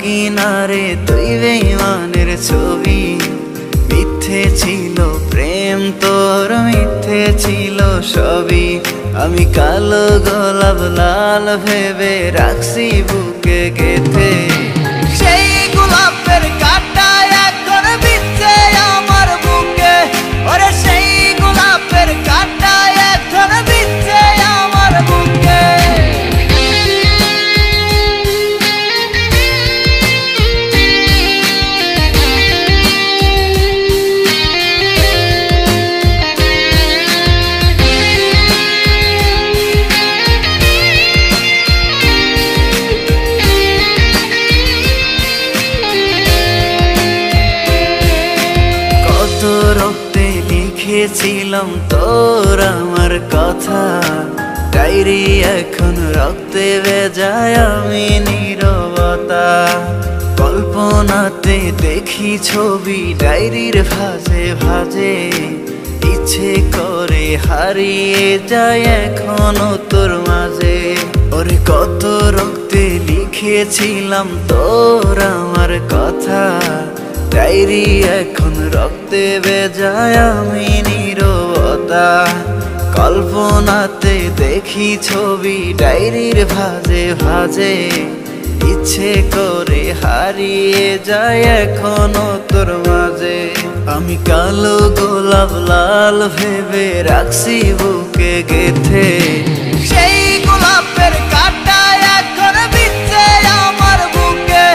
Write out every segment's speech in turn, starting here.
কিনারে তুই বেঈমানের ছবি। মিথ্যে ছিল প্রেম তোর, মিথ্যে ছিল সবই। আমি কালো গোলাপ লাল ভেবে রাখছি বুকে গেথে। সেই গোলাপের কাঁটা এখন বিচ্ছে আমার বুকে, ওরে সেই গোলাপের কাঁটা এখন বিচ্ছে আমার বুকে। রক্তে লিখেছিলাম তোর আমার কথা, ডায়েরি এখন রক্তে ভেজায় আমি নীরবতা। কল্পনাতে দেখি ছবি ডায়েরির ভাঁজে ভাঁজে, ইচ্ছে করে হারিয়ে যায় এখনো তোর মাঝে। ওরে কত রক্তে লিখেছিলাম তোর আমার কথা, ডায়েরি এখন রক্তে ভেজায় আমি নীরবতা। কল্পনাতে দেখি ছবি ডায়েরির ভাঁজে ভাঁজে, ইচ্ছে করে হারিয়ে যায় এখনো তোর মাঝে। আমি কালো গোলাপ লাল ভেবে রাখছি বুকে গেথে। সেই গোলাপের কাঁটা এখন বিচ্ছে আমার বুকে,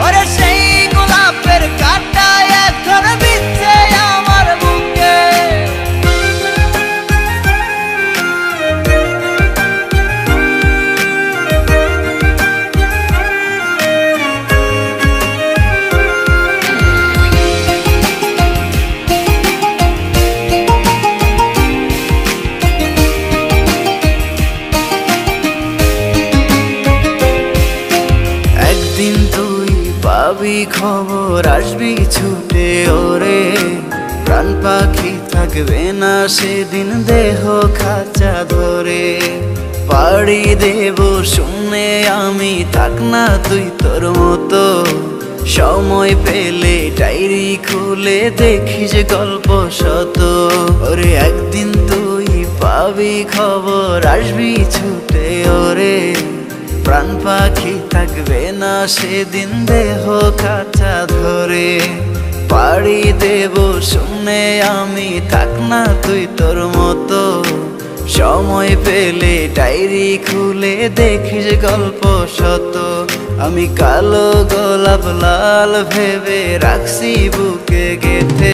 ওরে সেই গোলাপের কাঁটা এখন বিচ্ছে আমার বুকে। একদিন তুই পাবি খবর, আসবি ছুটে ওরে। প্রাণ পাখি থাকবে না সেদিন দেহ খাঁচা ধরে। পাড়ি দেব শুনে আমি, থাক না তুই তোর মতো। সময় পেলে ডায়েরি খুলে দেখিস গল্প শত। ওরে একদিন তুই পাবি খবর, আসবি ছুটে ওরে। প্রাণ পাখি থাকবে না সেদিন দেহ খাঁচা ধরে। পাড়ি দেব শুনে আমি, থাক না তুই তোর মতো। সময় পেলে ডায়েরি খুলে দেখিস গল্প শত। আমি কালো গোলাপ লাল ভেবে রাখছি বুকে গেথে।